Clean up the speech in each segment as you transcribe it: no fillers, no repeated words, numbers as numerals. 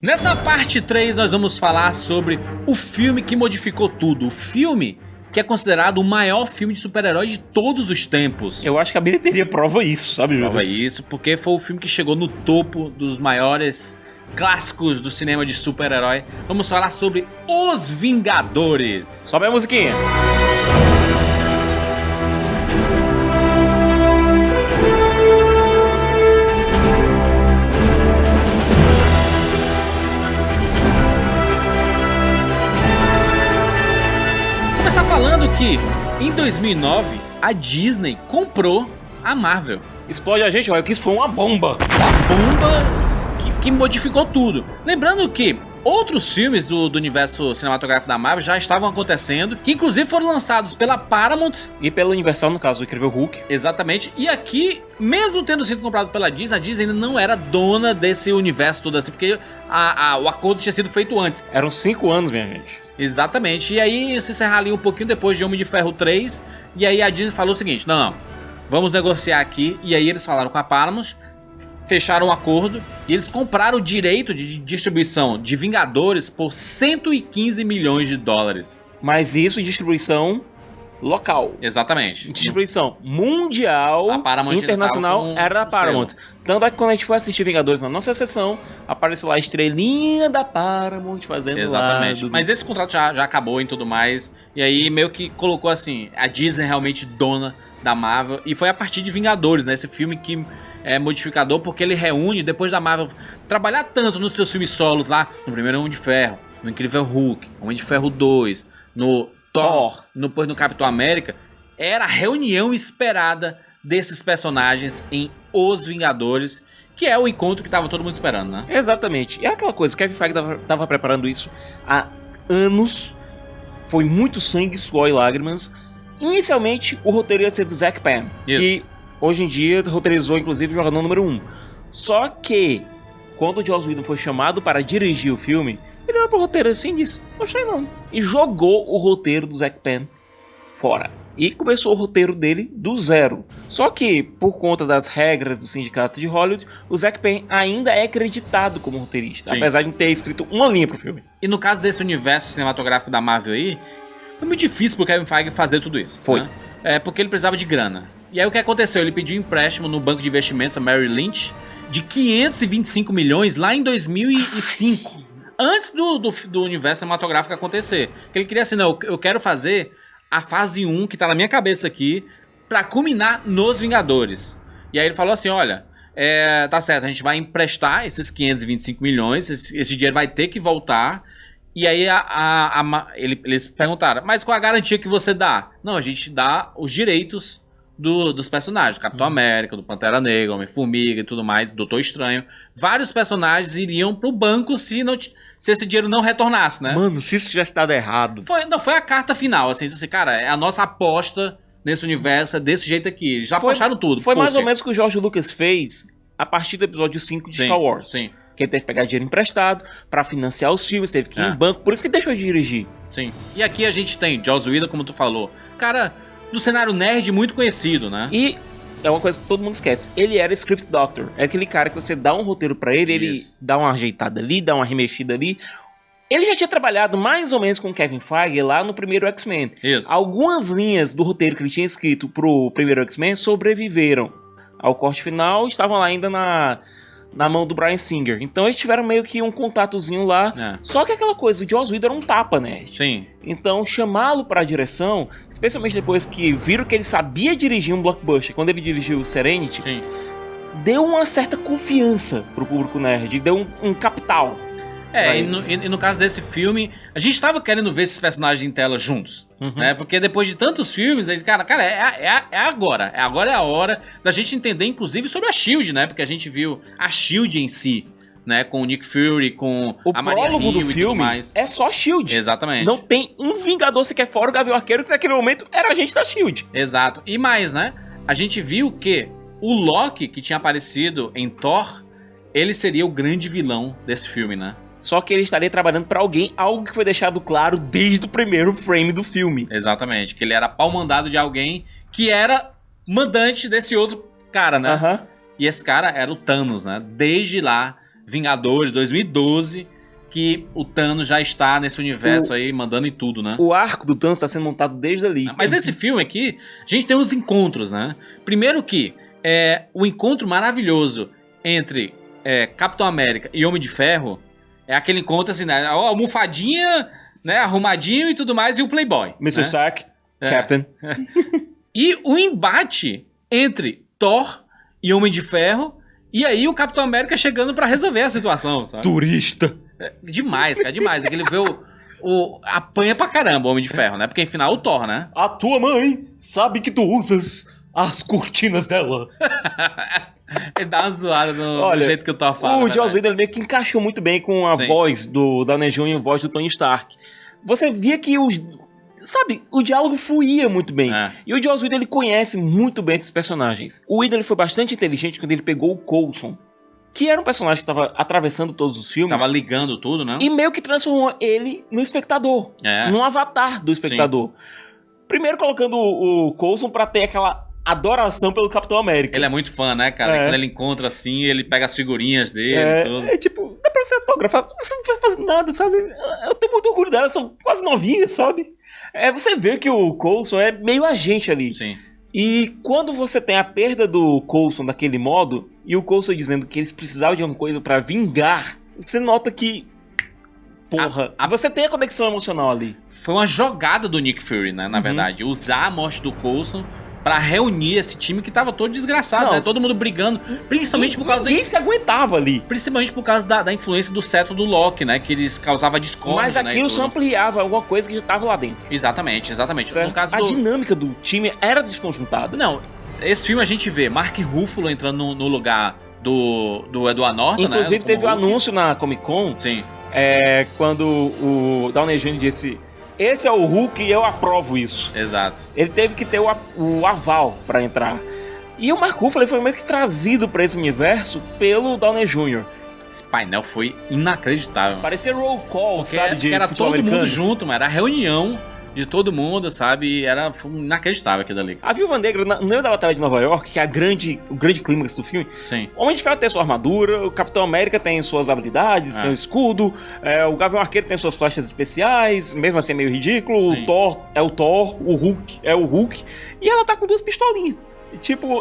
Nessa parte 3 nós vamos falar sobre o filme que modificou tudo. O filme que é considerado o maior filme de super-herói de todos os tempos. Eu acho que a bilheteria prova isso, sabe, Júlio? Prova isso, porque foi o filme que chegou no topo dos maiores clássicos do cinema de super-herói. Vamos falar sobre Os Vingadores. Sobe a musiquinha. Começar falando que em 2009 a Disney comprou a Marvel. Explode a gente, olha, que isso foi uma bomba. Uma bomba que modificou tudo. Lembrando que outros filmes do universo cinematográfico da Marvel já estavam acontecendo, que inclusive foram lançados pela Paramount E pela Universal, no caso, o Incrível Hulk. Exatamente. E aqui, mesmo tendo sido comprado pela Disney, a Disney ainda não era dona desse universo todo assim, porque o acordo tinha sido feito antes. Eram 5 anos, minha gente. Exatamente. E aí se encerrar ali um pouquinho depois de Homem de Ferro 3. E aí a Disney falou o seguinte: não, vamos negociar aqui. E aí eles falaram com a Paramount, fecharam um acordo e eles compraram o direito de distribuição de Vingadores por 115 milhões de dólares. Mas isso em distribuição local. Exatamente. Distribuição mundial, A Paramount internacional, ainda tava com era da o Paramount. Tanto é que quando a gente foi assistir Vingadores na nossa sessão, apareceu lá a estrelinha da Paramount fazendo Exatamente. lá. Mas esse contrato já acabou e tudo mais. E aí meio que colocou assim, a Disney realmente dona da Marvel. E foi a partir de Vingadores, né? Esse filme que é modificador, porque ele reúne, depois da Marvel trabalhar tanto nos seus filmes solos lá, no primeiro Homem de Ferro, no Incrível Hulk, Homem de Ferro 2, no Thor, depois no Capitão América, era a reunião esperada desses personagens em Os Vingadores, que é o encontro que tava todo mundo esperando, né? Exatamente. E é aquela coisa, o Kevin Feige tava preparando isso há anos. Foi muito sangue, suor e lágrimas. Inicialmente, o roteiro ia ser do Zack Penn, Isso. que hoje em dia roteirizou, inclusive, o jogador número 1. Só que, quando o Joss Whedon foi chamado para dirigir o filme, ele olhou pro roteiro assim e disse: gostei não. E jogou o roteiro do Zack Penn fora. E começou o roteiro dele do zero. Só que, por conta das regras do sindicato de Hollywood, o Zack Penn ainda é acreditado como roteirista. Sim. Apesar de não ter escrito uma linha pro filme. E no caso desse universo cinematográfico da Marvel aí, foi muito difícil pro Kevin Feige fazer tudo isso. Foi. Né? É porque ele precisava de grana. E aí o que aconteceu? Ele pediu um empréstimo no banco de investimentos, a Merrill Lynch, de 525 milhões lá em 2005. Antes do universo cinematográfico acontecer. Ele queria assim, não, eu quero fazer a fase 1, que tá na minha cabeça aqui, pra culminar nos Vingadores. E aí ele falou assim, olha, tá certo, a gente vai emprestar esses 525 milhões, esse dinheiro vai ter que voltar. E aí eles perguntaram, mas qual a garantia que você dá? Não, a gente dá os direitos dos personagens, do Capitão América, do Pantera Negra, Homem-Formiga e tudo mais, Doutor Estranho. Vários personagens iriam pro banco se esse dinheiro não retornasse, né? Mano, se isso tivesse dado errado. Foi a carta final, assim, cara, é a nossa aposta nesse universo, é desse jeito aqui. Eles já apostaram tudo. Foi mais Poker. ou menos o que o George Lucas fez a partir do episódio 5 de Sim, Star Wars. sim. Que ele teve que pegar dinheiro emprestado pra financiar os filmes, teve que ir É. em banco, por isso que ele deixou de dirigir. Sim. E aqui a gente tem Joss Whedon, como tu falou. Cara, do cenário nerd muito conhecido, né? E é uma coisa que todo mundo esquece, ele era script doctor. É aquele cara que você dá um roteiro pra ele, ele Isso. dá uma ajeitada ali, dá uma remexida ali. Ele já tinha trabalhado mais ou menos com o Kevin Feige lá no primeiro X-Men. Isso. Algumas linhas do roteiro que ele tinha escrito pro primeiro X-Men sobreviveram ao corte final, estavam lá ainda na mão do Bryan Singer. Então eles tiveram meio que um contatozinho lá. É. Só que aquela coisa, o Joss Whedon era um tapa, né? Sim. Então chamá-lo pra direção, especialmente depois que viram que ele sabia dirigir um blockbuster, quando ele dirigiu Serenity, Sim. deu uma certa confiança pro público nerd, deu um capital. E no caso desse filme, a gente tava querendo ver esses personagens em tela juntos, né? Porque depois de tantos filmes, cara, é agora. Agora é a hora da gente entender, inclusive, sobre a SHIELD, né? Porque a gente viu a SHIELD em si, né? Com o Nick Fury, com O a Maria prólogo Hill do e tudo filme mais. é só SHIELD. Exatamente. Não tem um Vingador sequer fora o Gavião Arqueiro, que naquele momento era a gente da SHIELD. Exato. E mais, né? A gente viu que o Loki, que tinha aparecido em Thor, ele seria o grande vilão desse filme, né? Só que ele estaria trabalhando pra alguém, algo que foi deixado claro desde o primeiro frame do filme. Exatamente. Que ele era pau-mandado de alguém que era mandante desse outro cara, né? Aham. E esse cara era o Thanos, né? Desde lá Vingadores 2012, que o Thanos já está nesse universo aí, mandando em tudo, né? O arco do Thanos está sendo montado desde ali. Mas esse filme aqui, a gente tem uns encontros, né? Primeiro que o encontro maravilhoso entre Capitão América e Homem de Ferro é aquele encontro assim, né? Ó, almofadinha, né? Arrumadinho e tudo mais, e o Playboy. Mr. né? Stark, Captain. E o embate entre Thor e Homem de Ferro, e aí o Capitão América chegando pra resolver a situação, sabe? Turista. Demais, cara, demais. É que ele vê apanha pra caramba o Homem de Ferro, né? Porque afinal o Thor, né? A tua mãe sabe que tu usas as cortinas dela. Ele dá uma zoada no jeito que o Thor fala. O Joss Whedon meio que encaixou muito bem com a voz do Downey Jr. e a voz do Tony Stark. Você via que o diálogo fluía muito bem. E o Joss Whedon, ele conhece muito bem esses personagens. O Whedon, ele foi bastante inteligente quando ele pegou o Coulson, que era um personagem que estava atravessando todos os filmes. Tava ligando tudo, né? E meio que transformou ele no espectador. Num avatar do espectador. Sim. Primeiro colocando o Coulson pra ter aquela adoração pelo Capitão América. Ele é muito fã, né, cara? Quando ele encontra assim, ele pega as figurinhas dele e tudo. Tipo, dá pra ser autógrafo. Você não vai fazer nada, sabe? Eu tenho muito orgulho dela, são quase novinhas, sabe? Você vê que o Coulson é meio agente ali. Sim. E quando você tem a perda do Coulson daquele modo, e o Coulson dizendo que eles precisavam de alguma coisa pra vingar, você nota que... Porra, você tem a conexão emocional ali. Foi uma jogada do Nick Fury, né, na verdade. Usar a morte do Coulson pra reunir esse time que tava todo desgraçado, né? Todo mundo brigando, principalmente por causa... Ninguém se aguentava ali. Principalmente por causa da influência do cetro do Loki, né? Que eles causava discórdia, mas aquilo só ampliava alguma coisa que já tava lá dentro. Exatamente. No caso a dinâmica do time era desconjuntada. Não, esse filme a gente vê Mark Ruffalo entrando no lugar do Edward Norton, inclusive, né? teve um anúncio na Comic Con. Sim. Quando o Downey Jr. disse... Esse é o Hulk e eu aprovo isso. Exato. Ele teve que ter o aval pra entrar. E o Mark Ruffalo foi meio que trazido pra esse universo pelo Downey Jr. Esse painel foi inacreditável. Parecia roll call, sabe? Que era todo mundo junto, mano. Era a reunião de todo mundo, sabe? Foi inacreditável aquilo ali. A Viúva Negra, no meio da Batalha de Nova York, que é o grande clímax do filme, sim. O Homem de Ferro tem sua armadura, o Capitão América tem suas habilidades, seu escudo, o Gavião Arqueiro tem suas flechas especiais, mesmo assim é meio ridículo, sim. O Thor é o Thor, o Hulk é o Hulk, e ela tá com 2 pistolinhas.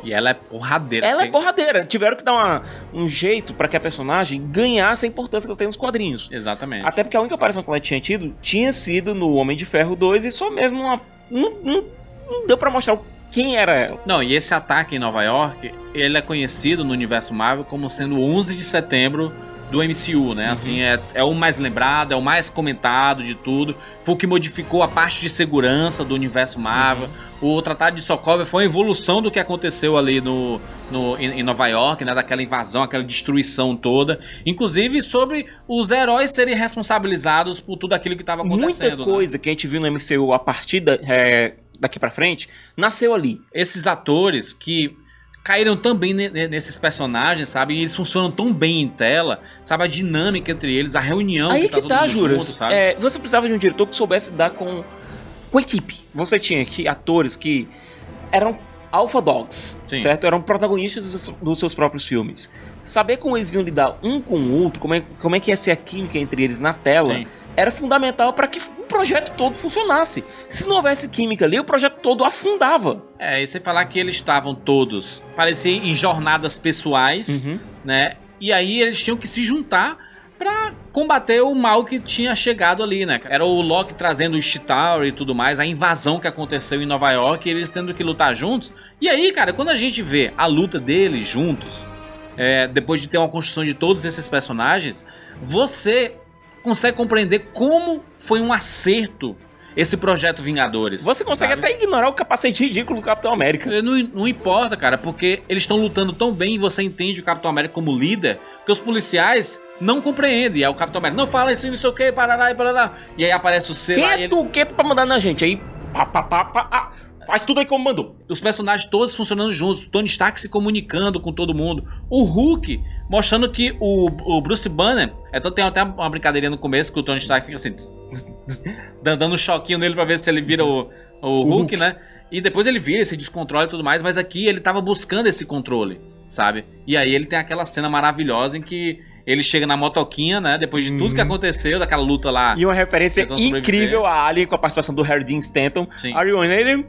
E ela é porradeira. Ela é porradeira. Tiveram que dar um jeito pra que a personagem ganhasse a importância que ela tem nos quadrinhos. Exatamente. Até porque a única aparição que ela tinha tido tinha sido no Homem de Ferro 2 e só mesmo não deu pra mostrar quem era ela. Não, e esse ataque em Nova York, ele é conhecido no universo Marvel como sendo o 11 de setembro do MCU, né? Assim, é o mais lembrado, é o mais comentado de tudo. Foi o que modificou a parte de segurança do universo Marvel. O Tratado de Sokovia foi uma evolução do que aconteceu ali em Nova York, né? Daquela invasão, aquela destruição toda. Inclusive sobre os heróis serem responsabilizados por tudo aquilo que estava acontecendo. Muita coisa que a gente viu no MCU a partir daqui pra frente, nasceu ali. Esses atores que caíram também nesses personagens, sabe? E eles funcionam tão bem em tela, sabe? A dinâmica entre eles, a reunião. Aí que tá, Juras. Sabe? Você precisava de um diretor que soubesse lidar com equipe. Você tinha aqui atores que eram alpha dogs, sim, certo? Eram protagonistas dos seus próprios filmes. Saber como eles iam lidar um com o outro, como é que ia ser a química entre eles na tela, sim, era fundamental para que o projeto todo funcionasse. Se não houvesse química ali, o projeto todo afundava. E você falar que eles estavam todos, parecia em jornadas pessoais, né? E aí eles tinham que se juntar pra combater o mal que tinha chegado ali, né? Era o Loki trazendo o Chitauri e tudo mais, a invasão que aconteceu em Nova York, e eles tendo que lutar juntos. E aí, cara, quando a gente vê a luta deles juntos, depois de ter uma construção de todos esses personagens, você consegue compreender como foi um acerto esse projeto Vingadores. Você consegue até ignorar o capacete ridículo do Capitão América. Não importa, cara, porque eles estão lutando tão bem e você entende o Capitão América como líder, que os policiais não compreendem. Aí o Capitão América, não fala isso, não sei o que, parará e parará. E aí aparece o C lá. Quem é tu pra mandar na gente? Aí, faz tudo aí como mandou. Os personagens todos funcionando juntos, o Tony Stark se comunicando com todo mundo. O Hulk mostrando que o Bruce Banner... Então tem até uma brincadeirinha no começo que o Tony Stark fica assim... dando um choquinho nele pra ver se ele vira o Hulk, né? E depois ele vira, se descontrola e tudo mais. Mas aqui ele tava buscando esse controle, sabe? E aí ele tem aquela cena maravilhosa em que ele chega na motoquinha, né? Depois de tudo que aconteceu, daquela luta lá. E uma referência Tentando sobreviver. incrível a Alien com a participação do Harry Dean Stanton. Sim. Are you an alien?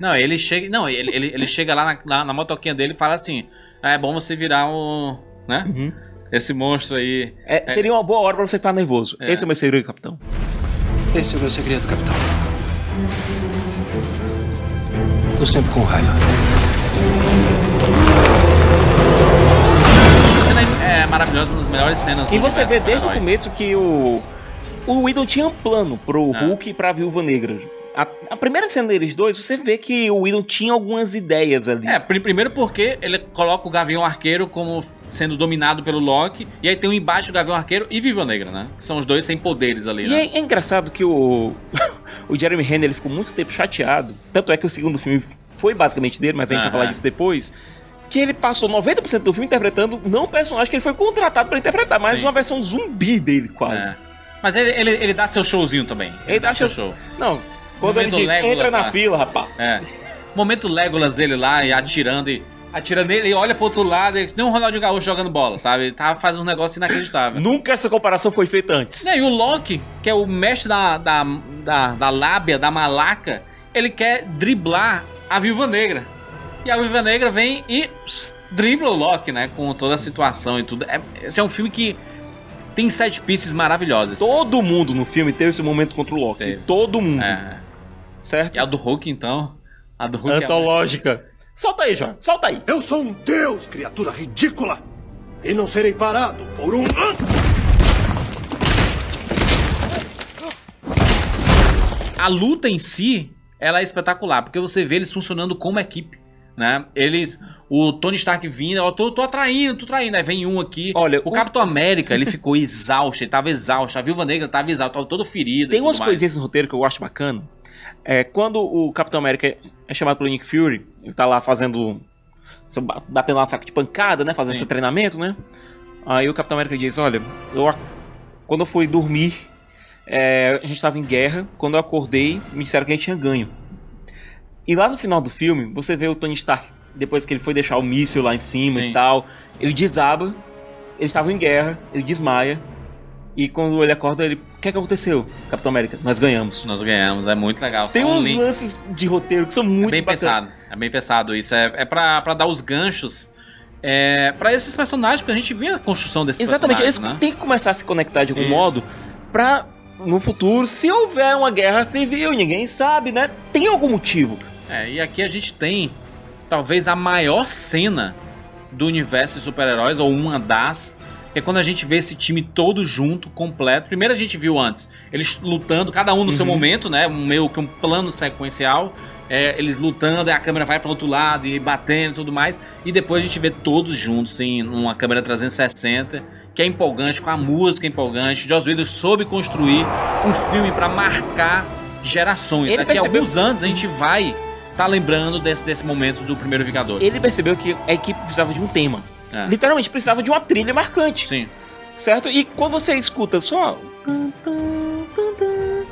Não, ele chega. Não, ele chega lá na motoquinha dele e fala assim: é bom você virar um. Né? Esse monstro aí. Seria uma boa hora pra você ficar nervoso. Esse é o meu segredo, capitão. Esse é o meu segredo, capitão. Tô sempre com raiva. A cena é maravilhosa, uma das melhores cenas do E você vê universo desde o super-herói. começo que o Whedon tinha um plano pro Hulk e pra Viúva Negra. A primeira cena deles dois, você vê que o Whedon tinha algumas ideias ali. Primeiro porque ele coloca o Gavião Arqueiro como sendo dominado pelo Loki, e aí tem um embate do Gavião Arqueiro e Viúva Negra, né? Que são os dois sem poderes ali, E né? é engraçado que o Jeremy Renner ele ficou muito tempo chateado. Tanto é que o segundo filme foi basicamente dele, mas a gente vai falar disso depois. Que ele passou 90% do filme interpretando não o personagem que ele foi contratado pra interpretar, mas Sim. uma versão zumbi dele, quase. É. Mas ele dá seu showzinho também. Ele dá seu seu show. Não, quando ele Momento diz, Legolas entra na lá. fila, rapaz. Momento Legolas dele lá, e atirando ele e olha pro outro lado, e nem um Ronaldinho Gaúcho jogando bola, sabe? Ele faz um negócio inacreditável. Nunca essa comparação foi feita antes. E o Loki, que é o mestre da lábia, da malaca, ele quer driblar a Viúva Negra. E a Viúva Negra vem e dribla o Loki, né? Com toda a situação e tudo. Esse é um filme que tem set pieces maravilhosas. Todo mundo no filme teve esse momento contra o Loki. Teve. Todo mundo. É. Certo? E a do Hulk, então? A do Hulk Antológica. Solta aí, Jorge. Solta aí. Eu sou um deus, criatura ridícula! E não serei parado por um... A luta em si, ela é espetacular, porque você vê eles funcionando como equipe, né? O Tony Stark vindo, eu tô traindo, aí vem um aqui. Olha, o Capitão América, ele ficou exausto, ele tava exausto, a Viúva Negra tava exausta, tava todo ferido. Tem umas coisinhas no roteiro que eu acho bacana. Quando o Capitão América é chamado pelo Nick Fury, ele tá lá batendo lá um saco de pancada, né? Fazendo seu treinamento, né? Aí o Capitão América diz, olha, quando eu fui dormir, a gente tava em guerra, quando eu acordei, me disseram que a gente tinha ganho. E lá no final do filme, você vê o Tony Stark, depois que ele foi deixar o míssil lá em cima e tal, ele desaba, eles estavam em guerra, ele desmaia, e quando ele acorda, o que é que aconteceu, Capitão América? Nós ganhamos. Nós ganhamos, é muito legal. Tem uns lances de roteiro que são muito bem pensado, é bem pensado isso, é pra dar os ganchos pra esses personagens, porque a gente vê a construção desses Exatamente, eles personagens, né? têm que começar a se conectar de algum modo pra, no futuro, se houver uma guerra civil, ninguém sabe, né? Tem algum motivo. E aqui a gente tem talvez a maior cena do universo de super-heróis, ou uma das, que é quando a gente vê esse time todo junto, completo. Primeiro a gente viu antes, eles lutando, cada um no seu momento, né? Meio que um plano sequencial, eles lutando, e a câmera vai para outro lado, e batendo e tudo mais. E depois a gente vê todos juntos, em uma câmera 360, que é empolgante, com a música empolgante. Joss Whedon soube construir um filme para marcar gerações. Daqui a alguns anos a gente vai tá lembrando desse momento do primeiro Vingadores. Ele percebeu que a equipe precisava de um tema. Literalmente precisava de uma trilha marcante. Sim. Certo? E quando você escuta só...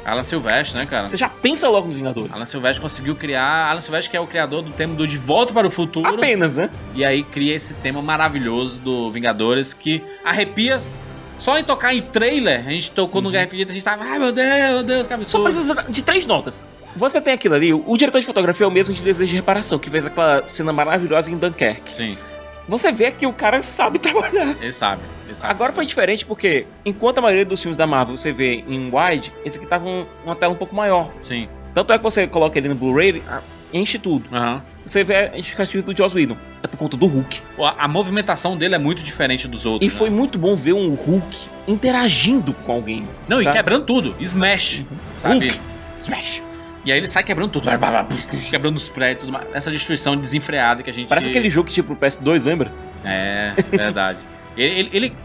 Alan Silvestre, né, cara? Você já pensa logo nos Vingadores. Alan Silvestre conseguiu criar... Alan Silvestre que é o criador do tema do De Volta para o Futuro. Apenas, né? E aí cria esse tema maravilhoso do Vingadores que arrepia... Só em tocar em trailer, a gente tocou no Guerra Infinita, a gente tava... Ai, meu Deus, que absurdo. Só precisa de 3 notas. Você tem aquilo ali, o diretor de fotografia é o mesmo de Desejo de Reparação, que fez aquela cena maravilhosa em Dunkirk. Sim. Você vê que o cara sabe trabalhar. Ele sabe. Agora foi diferente porque, enquanto a maioria dos filmes da Marvel você vê em wide, esse aqui tá com uma tela um pouco maior. Sim. Tanto é que você coloca ele no Blu-ray, enche tudo. Você vê a justificativa do Joss Whedon. É por conta do Hulk. A movimentação dele é muito diferente dos outros. E foi muito bom ver um Hulk interagindo com alguém. Não, sabe? e quebrando tudo. Smash. Sabe? Hulk. Smash. E aí ele sai quebrando tudo. Quebrando os prédios, tudo mais. Essa destruição desenfreada que a gente... Parece aquele jogo que tinha pro PS2, lembra? É, verdade.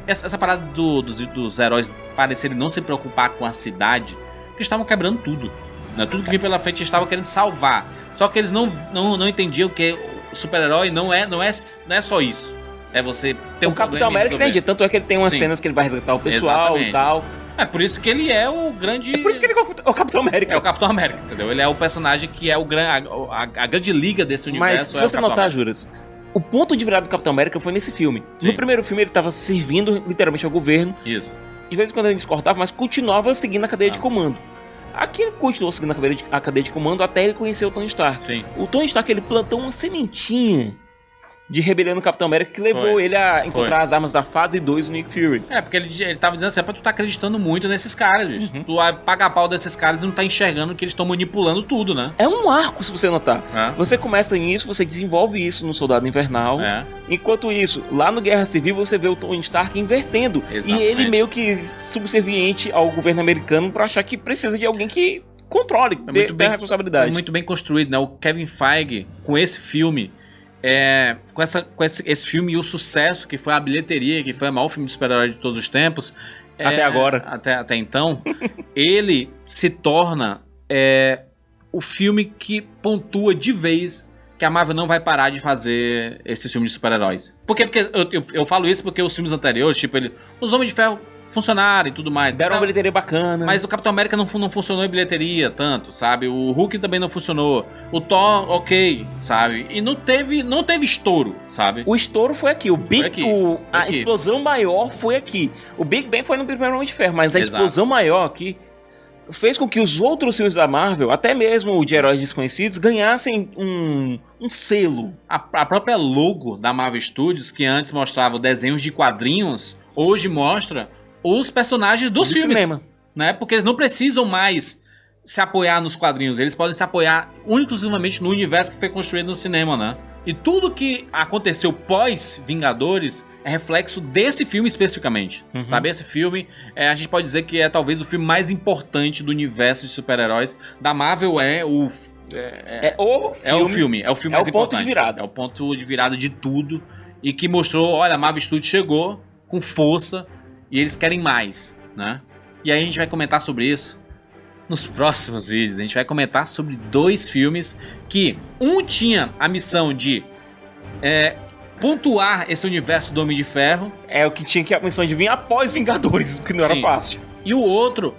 Essa parada dos heróis parecerem não se preocupar com a cidade, porque eles estavam quebrando tudo. Né? Tudo que vinha pela frente eles estavam querendo salvar. Só que eles não entendiam que o super-herói não é só isso. É você ter um Capitão América entendi. Tanto é que ele tem umas cenas que ele vai resgatar o pessoal e tal. É por isso que ele é o grande... É por isso que ele é o Capitão América. É o Capitão América, entendeu? Ele é o personagem que é a grande liga desse universo. Mas se você notar, Juras, O ponto de virada do Capitão América foi nesse filme. Sim. No primeiro filme ele tava servindo literalmente ao governo. Isso. De vez em quando ele discordava, mas continuava seguindo a cadeia de comando. Aqui ele continuou seguindo a cadeia de comando até ele conhecer o Tony Stark. Sim. O Tony Stark, ele plantou uma sementinha de rebelião no Capitão América que levou ele a encontrar as armas da fase 2 do Nick Fury. Porque ele tava dizendo assim, é pra tu tá acreditando muito nesses caras, bicho. Tu paga pau desses caras e não tá enxergando que eles estão manipulando tudo, né? É um arco, se você notar. É. Você começa nisso, você desenvolve isso no Soldado Invernal. Enquanto isso, lá no Guerra Civil, você vê o Tony Stark invertendo. Exatamente. E ele meio que subserviente ao governo americano pra achar que precisa de alguém que controle, dê a responsabilidade. Foi muito bem construído, né? O Kevin Feige, com esse filme, com esse filme e o sucesso que foi a bilheteria, que foi o maior filme de super-herói de todos os tempos. Até agora. Até então, ele se torna o filme que pontua de vez que a Marvel não vai parar de fazer esse filme de super-heróis. Por quê? Porque eu falo isso porque os filmes anteriores, tipo, os Homens de Ferro funcionaram e tudo mais. Deram uma bilheteria bacana. Mas o Capitão América não funcionou em bilheteria tanto, sabe? O Hulk também não funcionou. O Thor, ok, sabe? E não teve estouro, sabe? O estouro foi aqui. A explosão maior foi aqui. O Big Bang foi no primeiro Homem de Ferro, mas a explosão maior aqui fez com que os outros filmes da Marvel, até mesmo o de Heróis Desconhecidos, ganhassem um selo. A própria logo da Marvel Studios, que antes mostrava desenhos de quadrinhos, hoje mostra os personagens dos filmes, cinema, né? Porque eles não precisam mais se apoiar nos quadrinhos, eles podem se apoiar exclusivamente no universo que foi construído no cinema, né? E tudo que aconteceu pós Vingadores é reflexo desse filme especificamente, sabe? Esse filme, a gente pode dizer que é talvez o filme mais importante do universo de super-heróis da Marvel, é o filme mais importante. De virada. É o ponto de virada de tudo e que mostrou, olha, a Marvel Studios chegou com força e eles querem mais, né? E aí a gente vai comentar sobre isso nos próximos vídeos. A gente vai comentar sobre 2 filmes que um tinha a missão de pontuar esse universo do Homem de Ferro. É o que tinha a missão de vir após Vingadores, que não era fácil. E o outro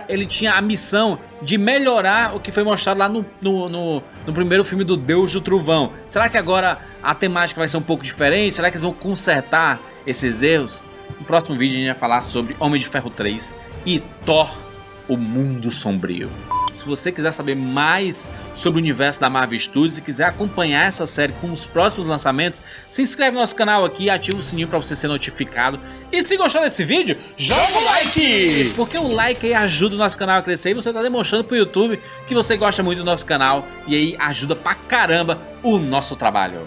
ele tinha a missão de melhorar o que foi mostrado lá no primeiro filme do Deus do Trovão. Será que agora a temática vai ser um pouco diferente? Será que eles vão consertar esses erros? No próximo vídeo a gente vai falar sobre Homem de Ferro 3 e Thor, o Mundo Sombrio. Se você quiser saber mais sobre o universo da Marvel Studios e quiser acompanhar essa série com os próximos lançamentos, se inscreve no nosso canal aqui e ativa o sininho para você ser notificado. E se gostou desse vídeo, joga o like! Porque o like aí ajuda o nosso canal a crescer e você tá demonstrando pro YouTube que você gosta muito do nosso canal e aí ajuda pra caramba o nosso trabalho.